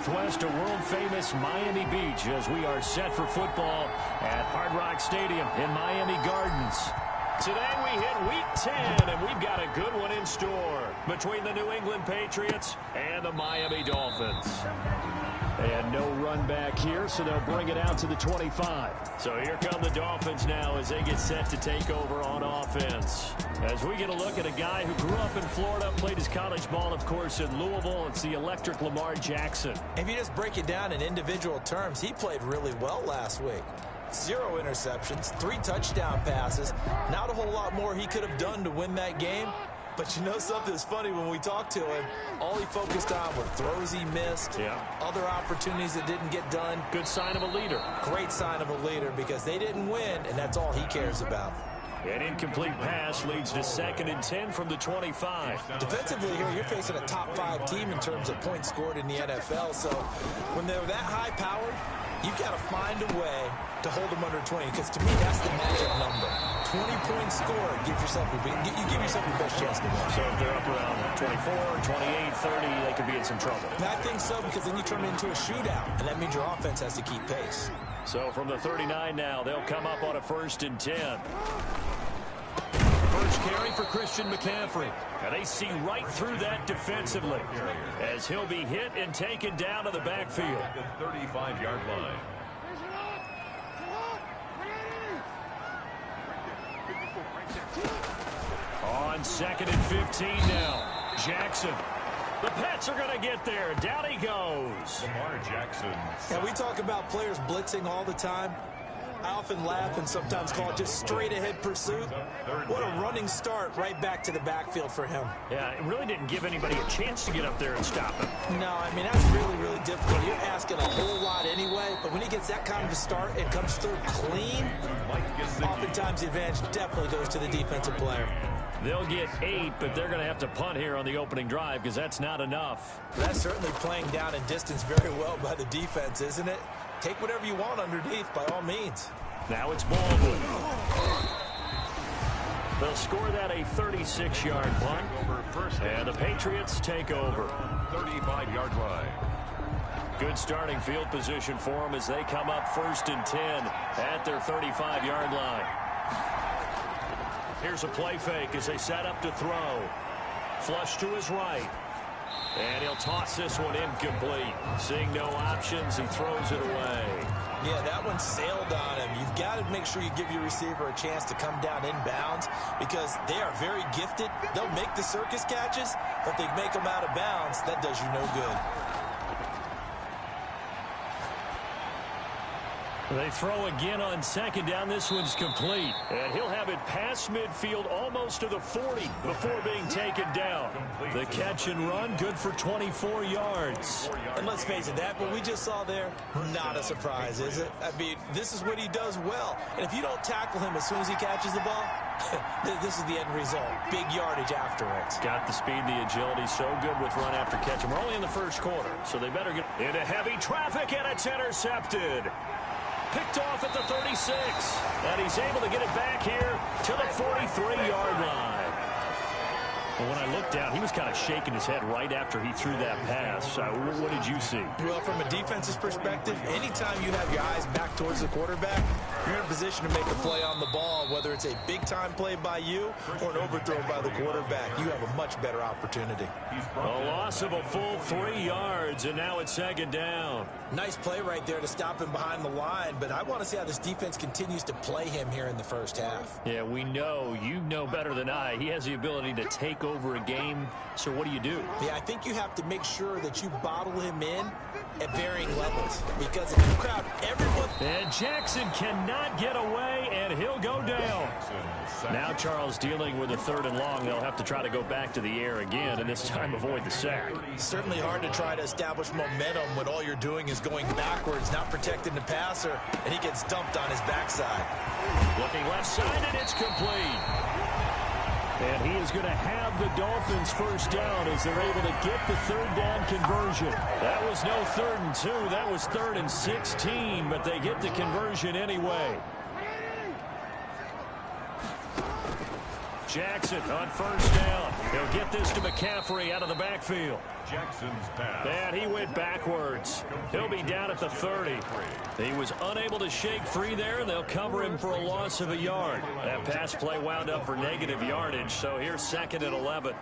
West, a world-famous Miami Beach, as we are set for football at Hard Rock Stadium in Miami Gardens. Today we hit Week 10, and we've got a good one in store between the New England Patriots and the Miami Dolphins. And no run back here, so they'll bring it out to the 25. So here come the Dolphins now as they get set to take over on offense. As we get a look at a guy who grew up in Florida, played his college ball, of course, in Louisville. It's the electric Lamar Jackson. If you just break it down in individual terms, he played really well last week. 0 interceptions, 3 touchdown passes. Not a whole lot more he could have done to win that game. But you know something that's funny, when we talked to him, all he focused on were throws he missed, other opportunities that didn't get done. Good sign of a leader. Great sign of a leader, because they didn't win, and that's all he cares about. An incomplete pass leads to 2nd and 10 from the 25. Defensively here, you're facing a top 5 team in terms of points scored in the NFL. So when they're that high-powered, you've got to find a way to hold them under 20, because to me, that's the magic number. 20-point score, you give yourself your best chance to win. So if they're up around 24, 28, 30, they could be in some trouble. I think so, because then you turn it into a shootout, and that means your offense has to keep pace. So from the 39 now, they'll come up on a 1st and 10. First carry for Christian McCaffrey. And they see right through that defensively, as he'll be hit and taken down to the backfield. The 35-yard line. On 2nd and 15 now. Jackson. The Pets are going to get there. Down he goes. Lamar Jackson. Yeah, we talk about players blitzing all the time. I often laugh and sometimes call it just straight-ahead pursuit. What a running start right back to the backfield for him. Yeah, it really didn't give anybody a chance to get up there and stop him. No, I mean, that's really, really difficult. You're asking a whole lot anyway, but when he gets that kind of a start and comes through clean, oftentimes the advantage definitely goes to the defensive player. They'll get 8, but they're going to have to punt here on the opening drive, because that's not enough. That's certainly playing down in distance very well by the defense, isn't it? Take whatever you want underneath, by all means. Now it's Baldwin. They'll score that a 36-yard punt, and the Patriots take over. 35-yard line. Good starting field position for them as they come up 1st and 10 at their 35-yard line. Here's a play fake as they set up to throw. Flush to his right. And he'll toss this one incomplete. Seeing no options, he throws it away. Yeah, that one sailed on him. You've got to make sure you give your receiver a chance to come down inbounds, because they are very gifted. They'll make the circus catches, but if they make them out of bounds, that does you no good. They throw again on 2nd down. This one's complete. And he'll have it past midfield almost to the 40 before being taken down. The catch and run, good for 24 yards. And let's face it, that what we just saw there, not a surprise, is it? I mean, this is what he does well. And if you don't tackle him as soon as he catches the ball, this is the end result. Big yardage after it. Got the speed, the agility, so good with run after catch. And we're only in the 1st quarter, so they better get into heavy traffic, and it's intercepted. Picked off at the 36, and he's able to get it back here to the 43-yard line. Well, when I looked down, he was kind of shaking his head right after he threw that pass. What did you see? Well, from a defense's perspective, anytime you have your eyes back towards the quarterback, you're in a position to make a play on the ball, whether it's a big-time play by you or an overthrow by the quarterback. You have a much better opportunity. A loss of a full 3 yards, and now it's 2nd down. Nice play right there to stop him behind the line, but I want to see how this defense continues to play him here in the 1st half. Yeah, we know. You know better than I. He has the ability to take over a game, so what do you do? Yeah, I think you have to make sure that you bottle him in at varying levels, because if you crowd everyone... And Jackson cannot get away, and he'll go down. Now Charles dealing with a 3rd and long. They'll have to try to go back to the air again, and this time avoid the sack. Certainly hard to try to establish momentum when all you're doing is going backwards, not protecting the passer, and he gets dumped on his backside. Looking left side, and it's complete. And he is going to have the Dolphins 1st down as they're able to get the 3rd down conversion. That was no 3rd and 2. That was 3rd and 16, but they get the conversion anyway. Jackson on first down. He'll get this to McCaffrey out of the backfield. Jackson's pass. And he went backwards. He'll be down at the 30. He was unable to shake free there, and they'll cover him for a loss of a yard. That pass play wound up for negative yardage, so here's 2nd and 11.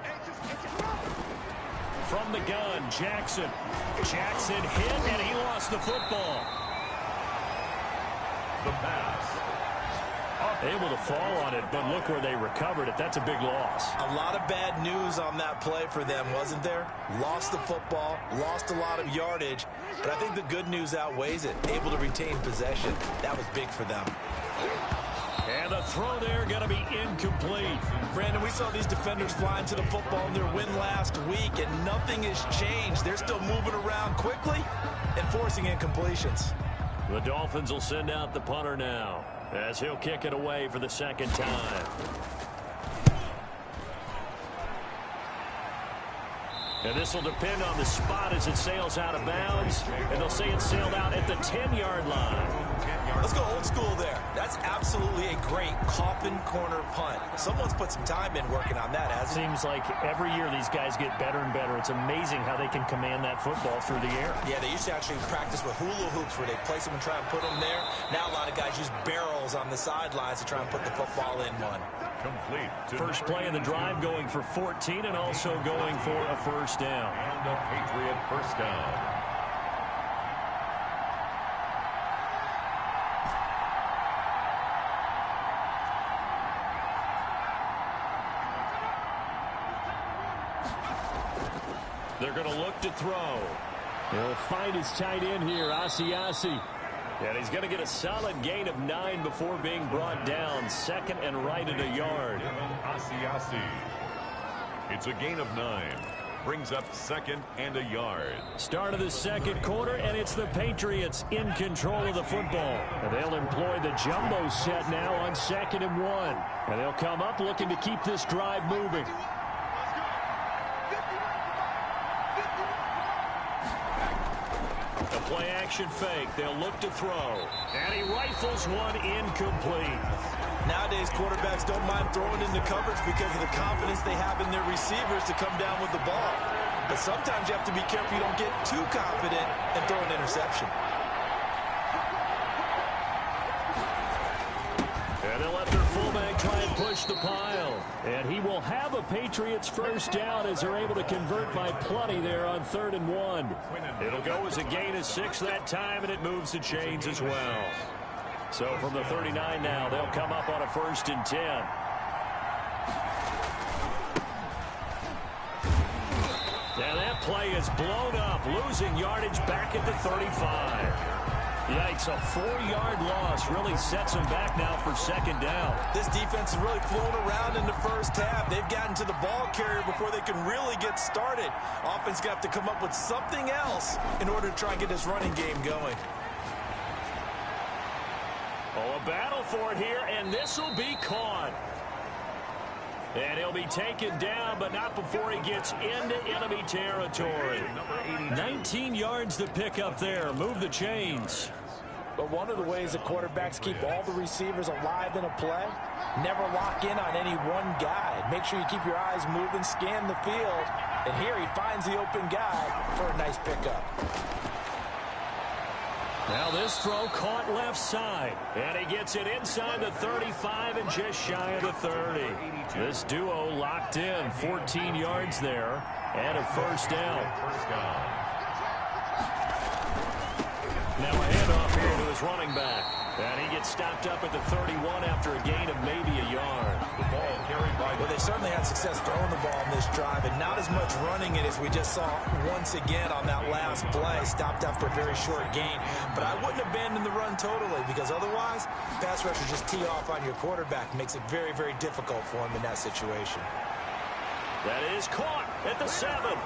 From the gun, Jackson. Jackson hit, and he lost the football. The pass. Able to fall on it, but look where they recovered it. That's a big loss. A lot of bad news on that play for them, wasn't there? Lost the football, lost a lot of yardage, but I think the good news outweighs it. Able to retain possession. That was big for them. And the throw there going to be incomplete. Brandon, we saw these defenders flying to the football in their win last week, and nothing has changed. They're still moving around quickly and forcing incompletions. The Dolphins will send out the punter now, as he'll kick it away for the 2nd time. And this will depend on the spot as it sails out of bounds. And they'll say it sailed out at the 10-yard line. Let's go old school there. That's absolutely a great coffin corner punt. Someone's put some time in working on that, hasn't it? Seems like every year these guys get better and better. It's amazing how they can command that football through the air. Yeah, they used to actually practice with hula hoops where they place them and try and put them there. Now a lot of guys use barrels on the sidelines to try and put the football in one. Complete. First play of the drive going for 14 and also going for a first down. And a Patriot first down. They're going to look to throw. He'll find his tight end here, Asiasi. And he's going to get a solid gain of 9 before being brought down. 2nd and right at a yard. Asiasi. It's a gain of 9. Brings up 2nd and a yard. Start of the 2nd quarter, and it's the Patriots in control of the football. And they'll employ the jumbo set now on 2nd and 1. And they'll come up looking to keep this drive moving. Play action fake. They'll look to throw. And he rifles one incomplete. Nowadays, quarterbacks don't mind throwing into coverage because of the confidence they have in their receivers to come down with the ball. But sometimes you have to be careful you don't get too confident and throw an interception. And they'll let their fullback try and push the pile. And he will have a Patriots first down as they're able to convert by plenty there on 3rd and 1. It'll go as a gain of 6 that time, and it moves the chains as well. So from the 39 now, they'll come up on a 1st and 10. Now that play is blown up, losing yardage back at the 35. Yikes, a 4-yard loss really sets them back now for 2nd down. This defense is really flown around in the first half. They've gotten to the ball carrier before they can really get started. Offense got to come up with something else in order to try and get this running game going. Oh, a battle for it here, and this will be caught. And he'll be taken down, but not before he gets into enemy territory. 19 yards to pick up there. Move the chains. But one of the ways that quarterbacks keep all the receivers alive in a play, never lock in on any one guy. Make sure you keep your eyes moving, scan the field. And here he finds the open guy for a nice pickup. Now this throw caught left side. And he gets it inside the 35 and just shy of the 30. This duo locked in, 14 yards there and a first down. Now a handoff here to his running back. And he gets stopped up at the 31 after a gain of maybe a yard. The ball carried by. Well, they certainly had success throwing the ball in this drive, and not as much running it as we just saw once again on that last play. Stopped after a very short gain. But I wouldn't abandon the run totally, because otherwise, pass rushers just tee off on your quarterback. Makes it very, very difficult for him in that situation. That is caught at the 7.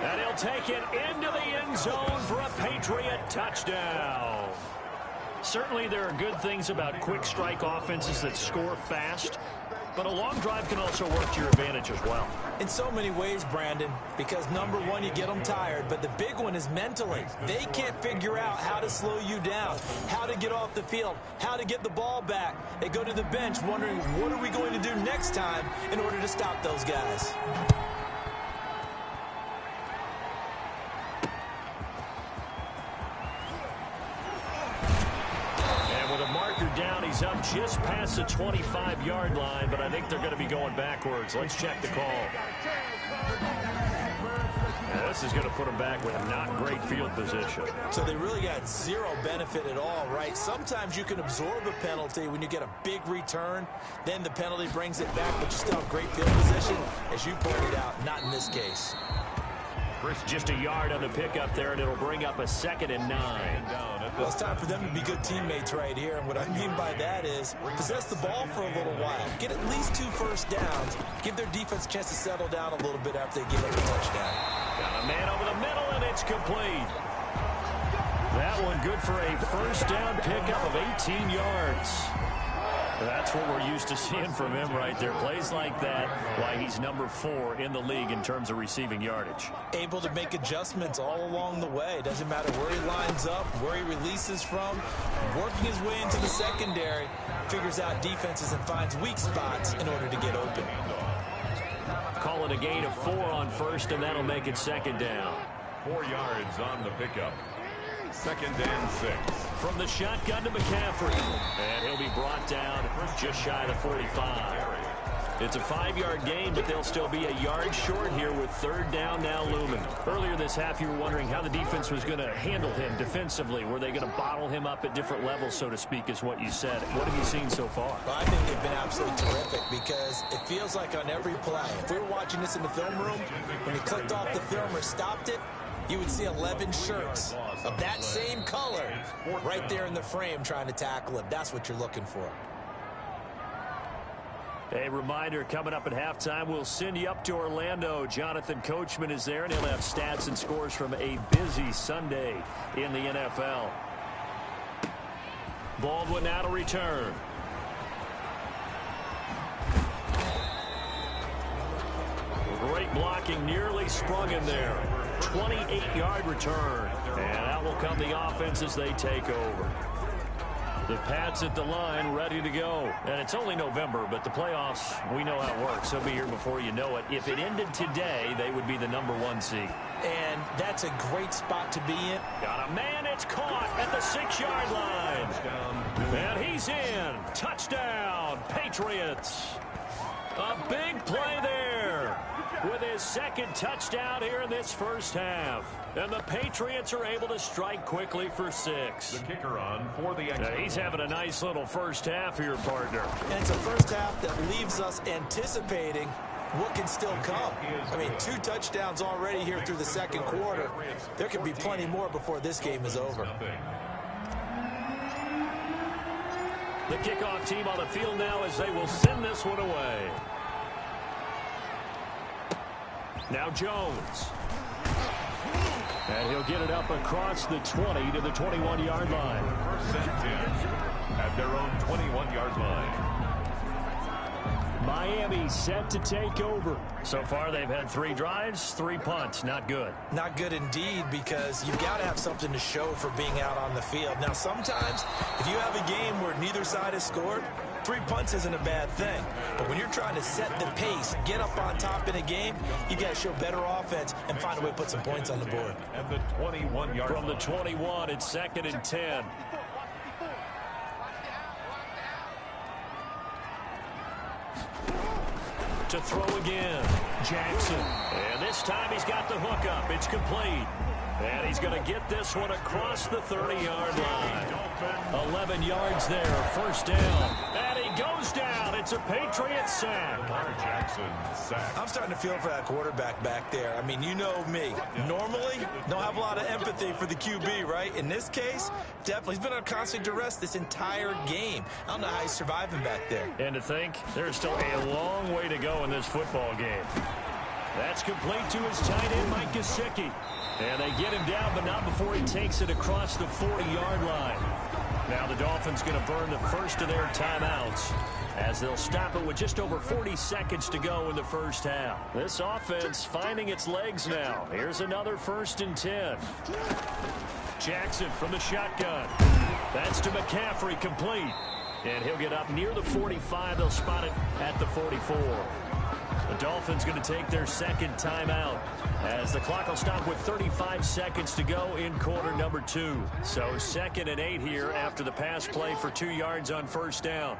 And he'll take it into the end zone for a Patriot touchdown. Certainly there are good things about quick strike offenses that score fast. but a long drive can also work to your advantage as well. In so many ways, Brandon, because number one, you get them tired, but the big one is mentally. They can't figure out how to slow you down, how to get off the field, how to get the ball back. They go to the bench wondering, what are we going to do next time in order to stop those guys? Down, he's up just past the 25-yard line, but I think they're going to be going backwards. Let's check the call. Now, this is going to put them back with not great field position. So they really got zero benefit at all, right? Sometimes you can absorb a penalty when you get a big return. Then the penalty brings it back, but you still have great field position. As you pointed out, not in this case. Just a yard on the pickup there, and it'll bring up a 2nd and 9. Well, it's time for them to be good teammates right here. And what I mean by that is possess the ball for a little while. Get at least 2 first downs. Give their defense a chance to settle down a little bit after they give up a touchdown. Got a man over the middle, and it's complete. That one good for a first down pickup of 18 yards. That's what we're used to seeing from him right there. Plays like that, why he's number 4 in the league in terms of receiving yardage. Able to make adjustments all along the way. Doesn't matter where he lines up, where he releases from. Working his way into the secondary, figures out defenses and finds weak spots in order to get open. Call it a gain of 4 on first, and that'll make it 2nd down. 4 yards on the pickup. 2nd and 6. From the shotgun to McCaffrey. And he'll be brought down just shy of the 45. It's a 5-yard gain, but they'll still be a yard short here with 3rd down now looming. Earlier this half, you were wondering how the defense was going to handle him defensively. Were they going to bottle him up at different levels, so to speak, is what you said. What have you seen so far? Well, I think they've been absolutely terrific because it feels like on every play, if we were watching this in the film room, when he clicked off the film or stopped it, you would see 11 shirts of that same color right there in the frame trying to tackle him. That's what you're looking for. A reminder, coming up at halftime, we'll send you up to Orlando. Jonathan Coachman is there, and he'll have stats and scores from a busy Sunday in the NFL. Baldwin now to return. Great blocking, nearly sprung in there. 28-yard return. And out will come the offense as they take over. The Pats at the line, ready to go. And it's only November, but the playoffs, we know how it works. They'll be here before you know it. If it ended today, they would be the number 1 seed. And that's a great spot to be in. Got a man, it's caught at the 6-yard line. And he's in. Touchdown, Patriots. A big play there with his 2nd touchdown here in this first half. And the Patriots are able to strike quickly for 6. The kicker on for the extra. He's having a nice little first half here, partner. And it's a first half that leaves us anticipating what can still come. I mean, 2 touchdowns already here through the 2nd quarter. There could be plenty more before this game is over. The kickoff team on the field now as they will send this one away. Now Jones. And he'll get it up across the 20 to the 21-yard line. 1st and 10 at their own 21-yard line. Miami set to take over. So far, they've had 3 drives, 3 punts. Not good. Not good indeed, because you've got to have something to show for being out on the field. Now, sometimes, if you have a game where neither side has scored, 3 punts isn't a bad thing. But when you're trying to set the pace, get up on top in a game, you got to show better offense and find a way to put some points on the board. And the 21-yard From the 21, it's 2nd and 10. To throw again, Jackson. And this time he's got the hook up. It's complete. And he's going to get this one across the 30-yard line. 11 yards there, first down. And he goes down. It's a Patriot sack. Jackson sack. I'm starting to feel for that quarterback back there. I mean, you know me. Normally, don't have a lot of empathy for the QB, right? In this case, definitely. He's been on constant duress this entire game. I don't know how he's surviving back there. And to think, there's still a long way to go in this football game. That's complete to his tight end, Mike Gesicki. And they get him down, but not before he takes it across the 40-yard line. Now the Dolphins going to burn the first of their timeouts as they'll stop it with just over 40 seconds to go in the first half. This offense finding its legs now. Here's another 1st and 10. Jackson from the shotgun. That's to McCaffrey, complete. And he'll get up near the 45. They'll spot it at the 44. The Dolphins going to take their second timeout as the clock will stop with 35 seconds to go in quarter number 2. So 2nd and 8 here after the pass play for 2 yards on first down.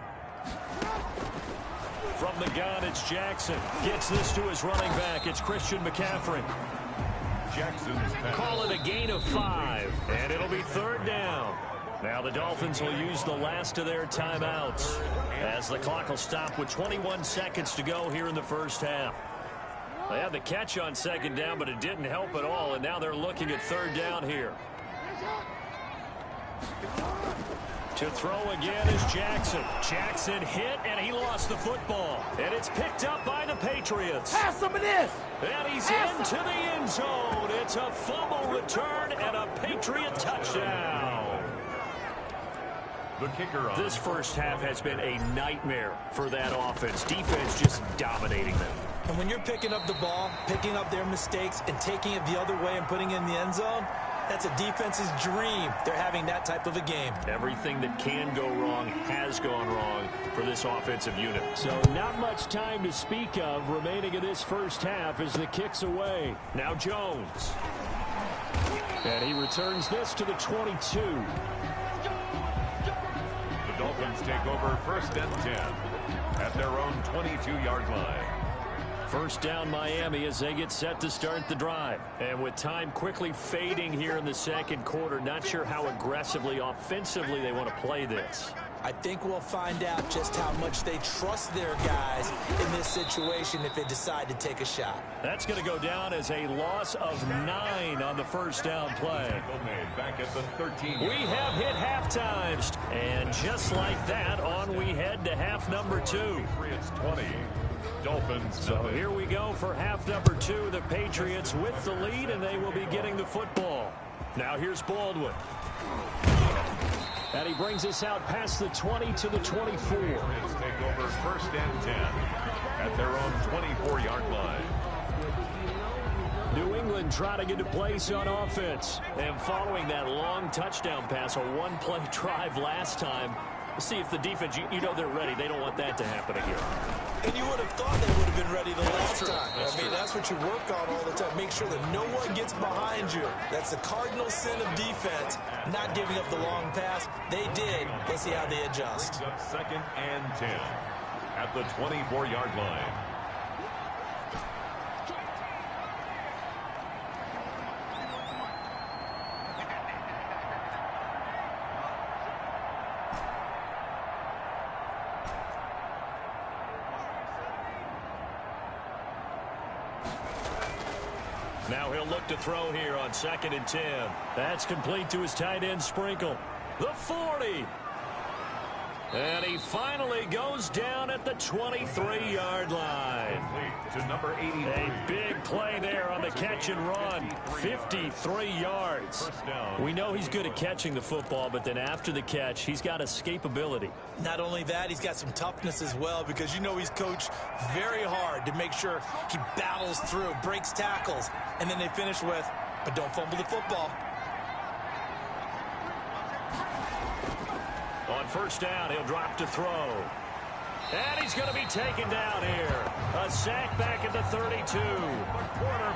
From the gun, it's Jackson. Gets this to his running back. It's Christian McCaffrey. Jackson's pass. Call it a gain of 5, and it'll be 3rd down. Now the Dolphins will use the last of their timeouts as the clock will stop with 21 seconds to go here in the first half. They had the catch on 2nd down, but it didn't help at all, and now they're looking at 3rd down here. To throw again is Jackson. Jackson hit, and he lost the football. And it's picked up by the Patriots. Pass some of this. And he's into the end zone. It's a fumble return and a Patriot touchdown. The kicker on. This first half has been a nightmare for that offense. Defense just dominating them. And when you're picking up the ball, picking up their mistakes, and taking it the other way and putting it in the end zone, that's a defense's dream. They're having that type of a game. Everything that can go wrong has gone wrong for this offensive unit. So not much time to speak of remaining in this first half as the kick's away. Now Jones. And he returns this to the 22. The Dolphins take over 1st and 10 at their own 22-yard line. First down Miami as they get set to start the drive. And with time quickly fading here in the second quarter, not sure how aggressively, offensively they want to play this. I think we'll find out just how much they trust their guys in this situation if they decide to take a shot. That's going to go down as a loss of 9 on the first down play. Made back at the 13. We have hit halftime. And just like that, on we head to half number 2. Patriots 20. Dolphins. So here we go for half number 2. The Patriots with the lead, and they will be getting the football. Now here's Baldwin. And he brings us out past the 20 to the 24. Patriots take over 1st and 10 at their own 24-yard line. New England trying to get to place on offense. And following that long touchdown pass, a one-play drive last time, see if the defense, you know they're ready. They don't want that to happen again. And you would have thought they would have been ready the last time. I mean, that's what you work on all the time. Make sure that no one gets behind you. That's the cardinal sin of defense, not giving up the long pass. They did. Let's see how they adjust. 2nd and 10 at the 24-yard line. Now he'll look to throw here on 2nd and 10. That's complete to his tight end Sprinkle. The 40. And he finally goes down at the 23-yard line. To number 83. A big play there on the catch and run. 53 yards. We know he's good at catching the football, but then after the catch, he's got escapability. Not only that, he's got some toughness as well, because you know he's coached very hard to make sure he battles through, breaks tackles, and then they finish with, but don't fumble the football. On first down, he'll drop to throw. And he's going to be taken down here. A sack back at the 32.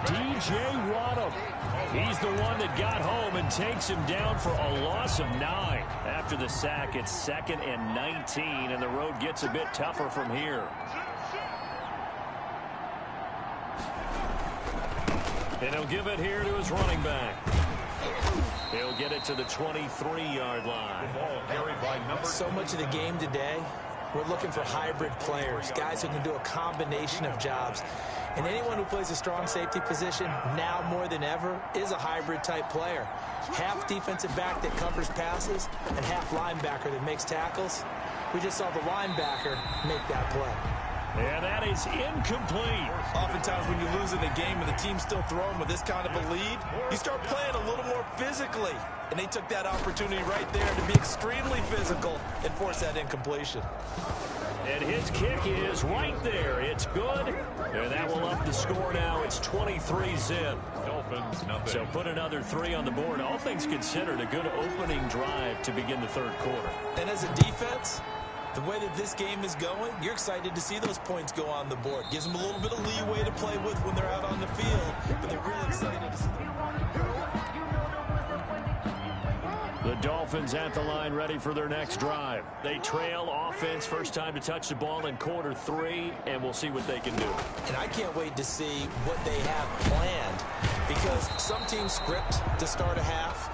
DJ Waddle. He's the one that got home and takes him down for a loss of 9. After the sack, it's 2nd and 19, and the road gets a bit tougher from here. And he'll give it here to his running back. He'll get it to the 23-yard line. So much of the game today, we're looking for hybrid players, guys who can do a combination of jobs. And anyone who plays a strong safety position, now more than ever, is a hybrid type player. Half defensive back that covers passes and half linebacker that makes tackles. We just saw the linebacker make that play. And that is incomplete. Oftentimes when you lose in a game and the team's still throwing with this kind of a lead, you start playing a little more physically. And they took that opportunity right there to be extremely physical and force that incompletion. And his kick is right there. It's good. And that will up the score now. It's 23-zip. Dolphins, nothing. So put another 3 on the board. All things considered, a good opening drive to begin the third quarter. And as a defense, the way that this game is going, you're excited to see those points go on the board. Gives them a little bit of leeway to play with when they're out on the field. But they're really excited to see them. The Dolphins at the line ready for their next drive. They trail offense, first time to touch the ball in quarter 3, and we'll see what they can do. And I can't wait to see what they have planned, because some teams script to start a half.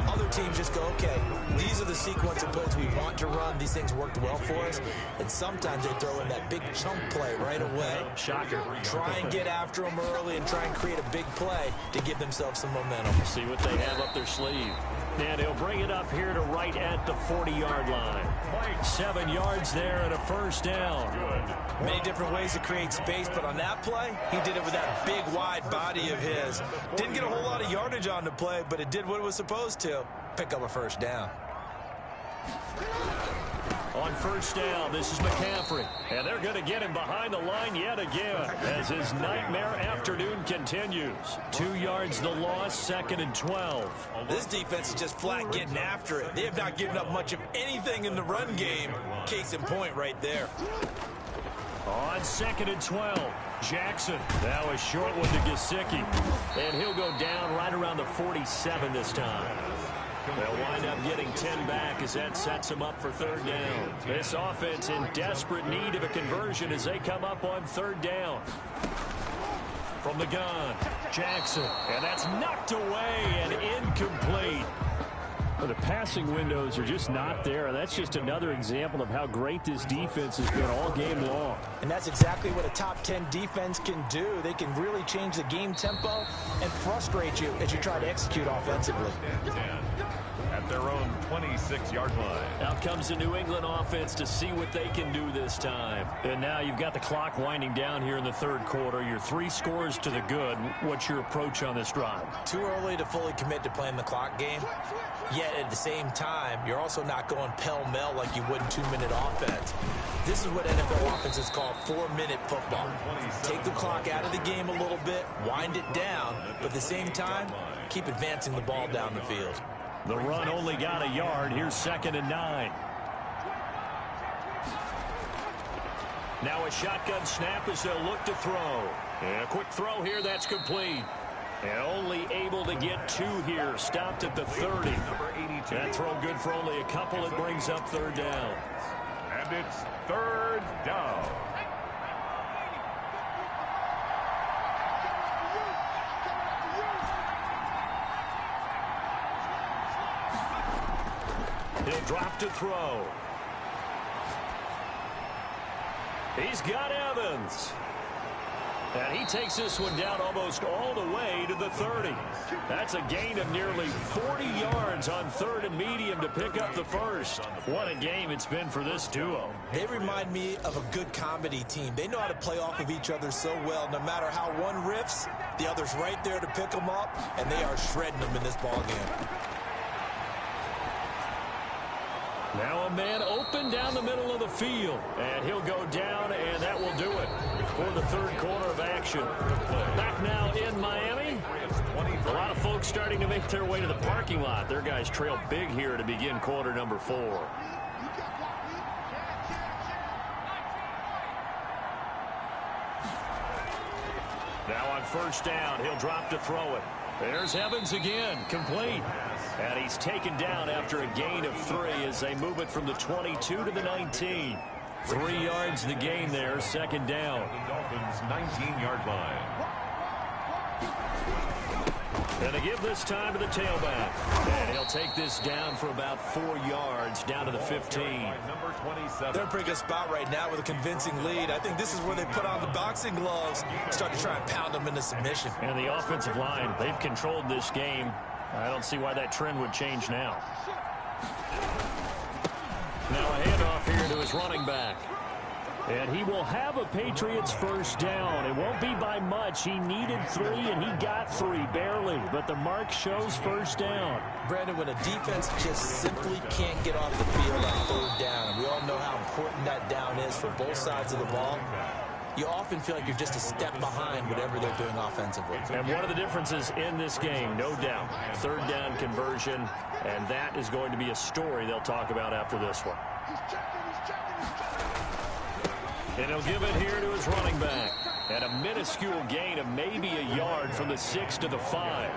Other teams just go, okay, these are the sequence of plays we want to run. These things worked well for us. And sometimes they throw in that big chunk play right away. Shocker. Try and get after them early and try and create a big play to give themselves some momentum. See what they have up their sleeve. And he'll bring it up here to right at the 40-yard line. 7 yards there and a first down. Many different ways to create space, but on that play, he did it with that big, wide body of his. Didn't get a whole lot of yardage on the play, but it did what it was supposed to. Pick up a first down. On first down, this is McCaffrey. And they're going to get him behind the line yet again as his nightmare afternoon continues. 2 yards the loss, 2nd and 12. This defense is just flat getting after it. They have not given up much of anything in the run game. Case in point right there. On 2nd and 12, Jackson. Now a short one to Gesicki. And he'll go down right around the 47 this time. They'll wind up getting 10 back as that sets them up for third down. This offense in desperate need of a conversion as they come up on third down. From the gun, Jackson. And that's knocked away and incomplete. Well, the passing windows are just not there, and that's just another example of how great this defense has been all game long. And that's exactly what a top 10 defense can do. They can really change the game tempo and frustrate you as you try to execute offensively. 10 at their own 26-yard line. Out comes the New England offense to see what they can do this time. And now you've got the clock winding down here in the third quarter. Your 3 scores to the good. What's your approach on this drive? Too early to fully commit to playing the clock game. Yet at the same time, you're also not going pell-mell like you would in 2-minute offense. This is what NFL offenses call 4-minute football. Take the clock out of the game a little bit, wind it down, but at the same time, keep advancing the ball down the field. The run only got a yard. Here's 2nd and 9. Now a shotgun snap as they'll look to throw. And a quick throw here, that's complete. And only able to get 2 here. Stopped at the 30. That throw good for only a couple. It brings up third down. And it's third down. He'll drop to throw. He's got Evans. And he takes this one down almost all the way to the 30. That's a gain of nearly 40 yards on 3rd and medium to pick up the first. What a game it's been for this duo. They remind me of a good comedy team. They know how to play off of each other so well. No matter how one riffs, the other's right there to pick them up, and they are shredding them in this ball game. Now a man open down the middle of the field. And he'll go down, and that will do it for the third quarter of action. Back now in Miami. A lot of folks starting to make their way to the parking lot. Their guys trail big here to begin quarter number 4. Now on first down, he'll drop to throw it. There's Evans again, complete. And he's taken down after a gain of 3 as they move it from the 22 to the 19. 3 yards the gain there, 2nd down. The Dolphins' 19-yard line. And they give this time to the tailback. And he'll take this down for about 4 yards, down to the 15. Number 27. They're in a pretty good spot right now with a convincing lead. I think this is where they put on the boxing gloves, start to try and pound them into submission. And the offensive line, they've controlled this game. I don't see why that trend would change now. Now a handoff here to his running back. And he will have a Patriots first down. It won't be by much. He needed 3, and he got 3, barely. But the mark shows first down. Brandon, when a defense just simply can't get off the field on third down, and we all know how important that down is for both sides of the ball, you often feel like you're just a step behind whatever they're doing offensively. And one of the differences in this game, no doubt, third down conversion, and that is going to be a story they'll talk about after this one. And he'll give it here to his running back. And a minuscule gain of maybe a yard from the 6 to the 5.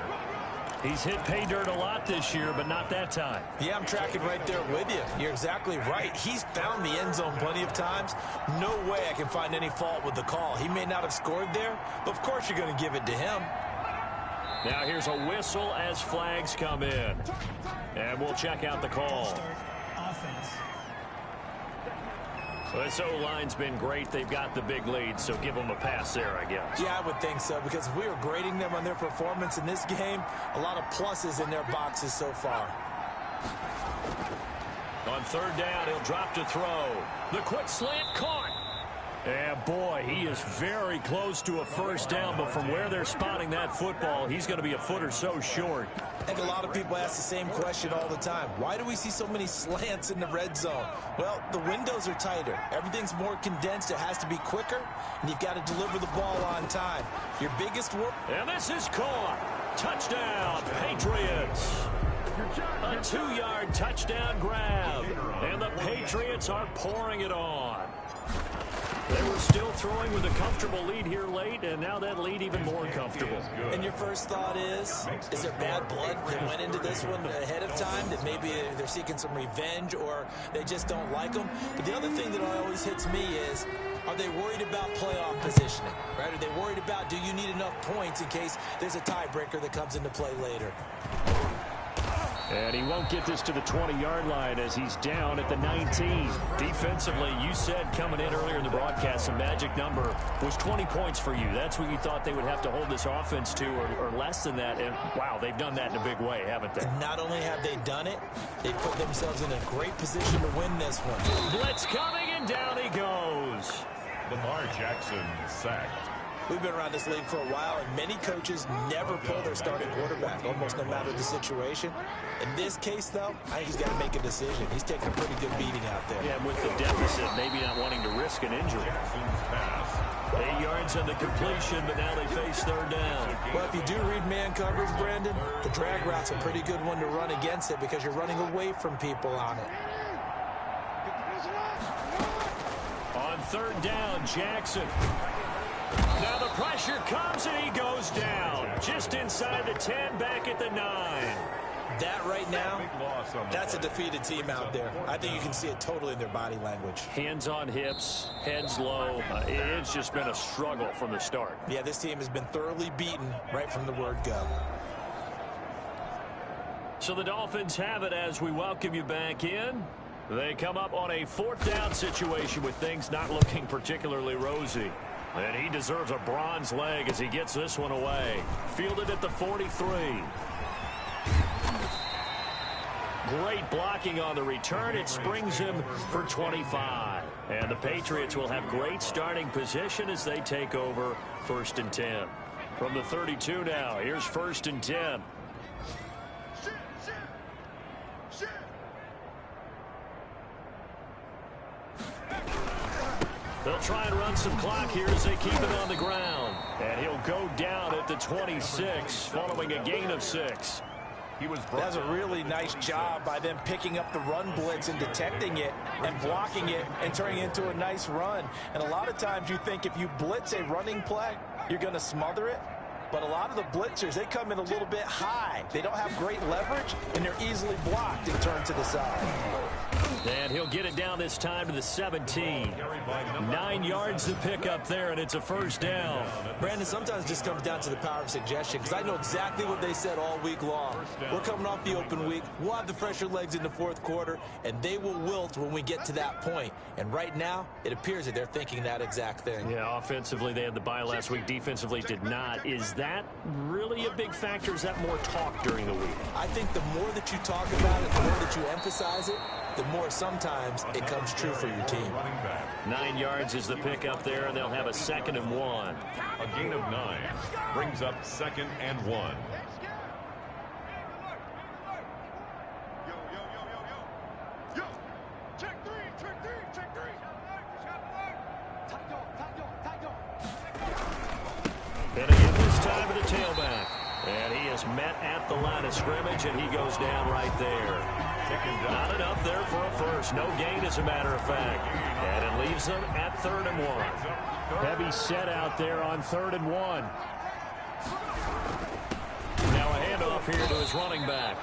He's hit pay dirt a lot this year, but not that time. Yeah, I'm tracking right there with you. You're exactly right. He's found the end zone plenty of times. No way I can find any fault with the call. He may not have scored there, but of course you're going to give it to him. Now here's a whistle as flags come in. And we'll check out the call. This O-line's been great. They've got the big lead, so give them a pass there, I guess. Yeah, I would think so, because if we were grading them on their performance in this game, a lot of pluses in their boxes so far. On third down, he'll drop to throw. The quick slant caught. And boy, he is very close to a first down, but from where they're spotting that football, he's going to be a foot or so short. I think a lot of people ask the same question all the time. Why do we see so many slants in the red zone? Well, the windows are tighter. Everything's more condensed. It has to be quicker, and you've got to deliver the ball on time. Your biggest work. And this is caught. Touchdown, Patriots. A 2-yard touchdown grab. And the Patriots are pouring it on. They were still throwing with a comfortable lead here late, and now that lead even more comfortable. And your first thought is there bad blood that went into this one ahead of time, that maybe they're seeking some revenge or they just don't like them? But the other thing that always hits me is, are they worried about playoff positioning? Right? Are they worried about, do you need enough points in case there's a tiebreaker that comes into play later? And he won't get this to the 20-yard line as he's down at the 19. Defensively, you said coming in earlier in the broadcast, the magic number was 20 points for you. That's what you thought they would have to hold this offense to, or less than that. And, wow, they've done that in a big way, haven't they? Not only have they done it, they put themselves in a great position to win this one. Blitz coming, and down he goes. Lamar Jackson sacked. We've been around this league for a while, and many coaches never pull their starting quarterback, almost no matter the situation. In this case, though, I think he's got to make a decision. He's taking a pretty good beating out there. Yeah, with the deficit, maybe not wanting to risk an injury. 8 yards on the completion, but now they face third down. Well, if you do read man coverage, Brandon, the drag route's a pretty good one to run against it because you're running away from people on it. On third down, Jackson. Now the pressure comes, and he goes down. Just inside the 10, back at the 9. That right now, that's a defeated team out there. I think you can see it totally in their body language. Hands on hips, heads low. It's just been a struggle from the start. Yeah, this team has been thoroughly beaten right from the word go. So the Dolphins have it as we welcome you back in. They come up on a fourth down situation with things not looking particularly rosy. And he deserves a bronze leg as he gets this one away. Fielded at the 43. Great blocking on the return. It springs him for 25. And the Patriots will have great starting position as they take over 1st and 10. From the 32 now, here's 1st and 10. They'll try and run some clock here as they keep it on the ground. And he'll go down at the 26 following a gain of 6. That's a really nice job by them picking up the run blitz and detecting it and blocking it and turning it into a nice run. And a lot of times you think if you blitz a running play, you're going to smother it. But a lot of the blitzers, they come in a little bit high. They don't have great leverage, and they're easily blocked and turned to the side. And he'll get it down this time to the 17. 9 yards to pick up there, and it's a first down. Brandon, sometimes it just comes down to the power of suggestion, because I know exactly what they said all week long. We're coming off the open week. We'll have the fresher legs in the fourth quarter, and they will wilt when we get to that point. And right now, it appears that they're thinking that exact thing. Yeah, offensively, they had the bye last week. Defensively, did not. Is that that really a big factor? Is that more talk during the week? I think the more that you talk about it, the more that you emphasize it, the more sometimes it comes true for your team. 9 yards is the pickup there, and they'll have a 2nd and 1. A gain of 9 brings up 2nd and 1. Hitting it this time to the tailback. And he is met at the line of scrimmage, and he goes down right there. Not enough there for a first. No gain, as a matter of fact. And it leaves them at 3rd and 1. Heavy set out there on 3rd and 1. Now a handoff here to his running back.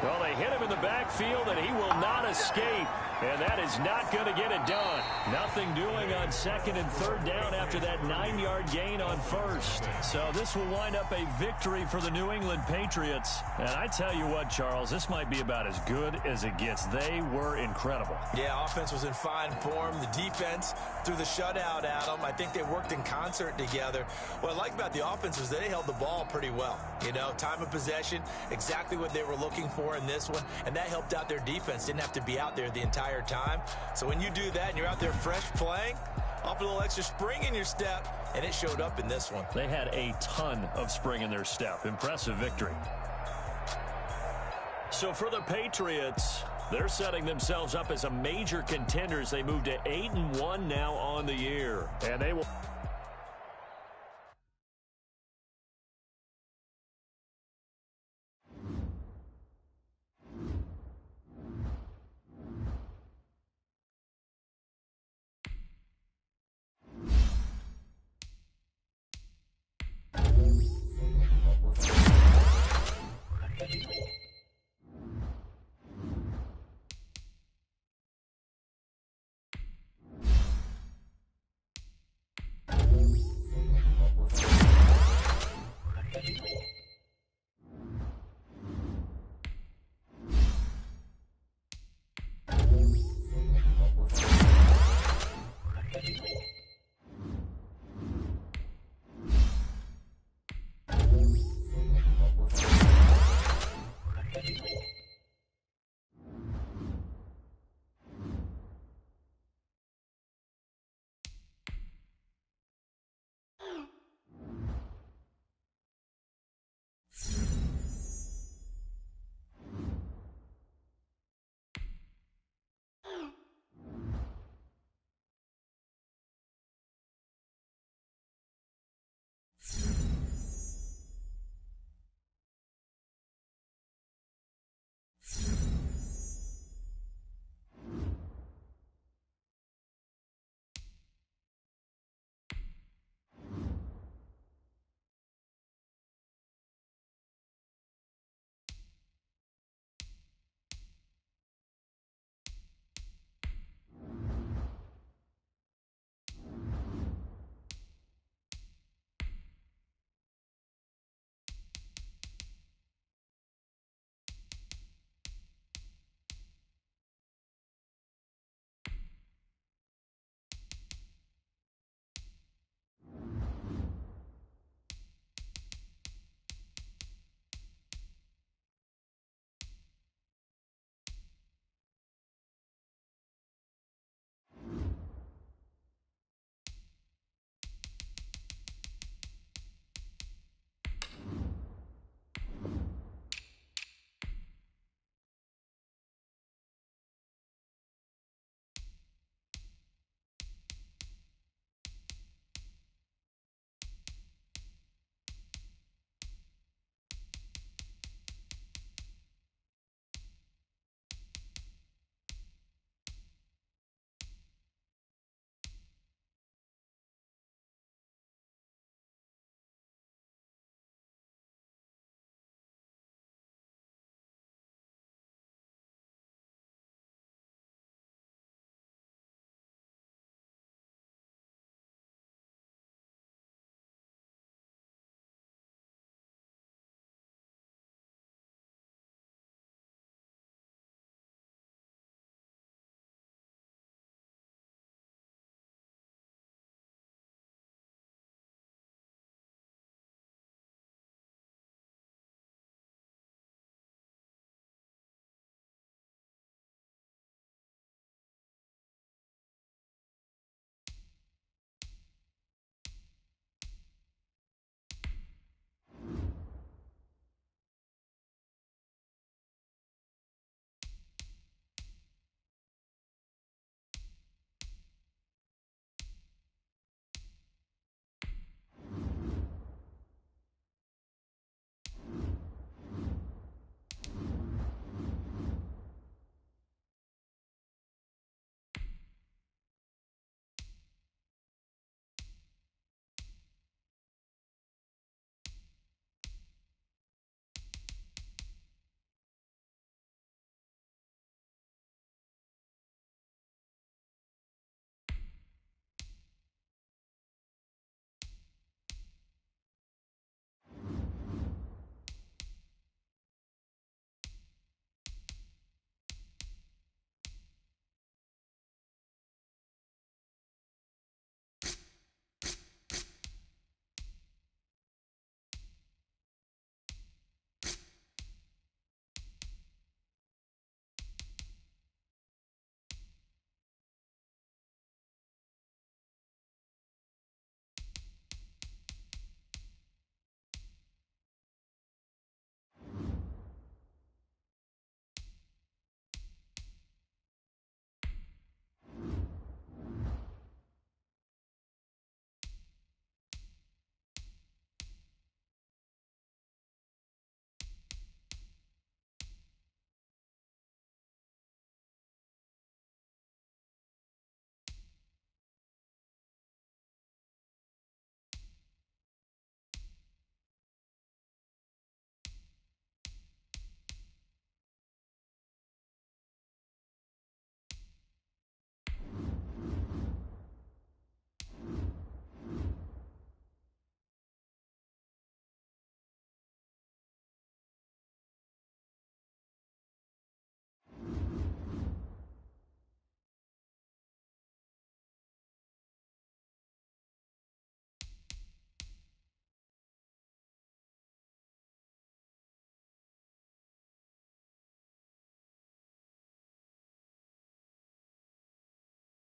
Well, they hit him in the backfield, and he will not escape. And that is not going to get it done. Nothing doing on 2nd and 3rd down after that 9-yard gain on 1st. So this will wind up a victory for the New England Patriots. And I tell you what, Charles, this might be about as good as it gets. They were incredible. Yeah, offense was in fine form. The defense threw the shutout at them. I think they worked in concert together. What I like about the offense was they held the ball pretty well. You know, time of possession, exactly what they were looking for in this one. And that helped out their defense. Didn't have to be out there the entire time. So when you do that and you're out there fresh playing, off a little extra spring in your step, and it showed up in this one. They had a ton of spring in their step. Impressive victory. So for the Patriots, they're setting themselves up as a major contender as they move to 8-1 now on the year. And they will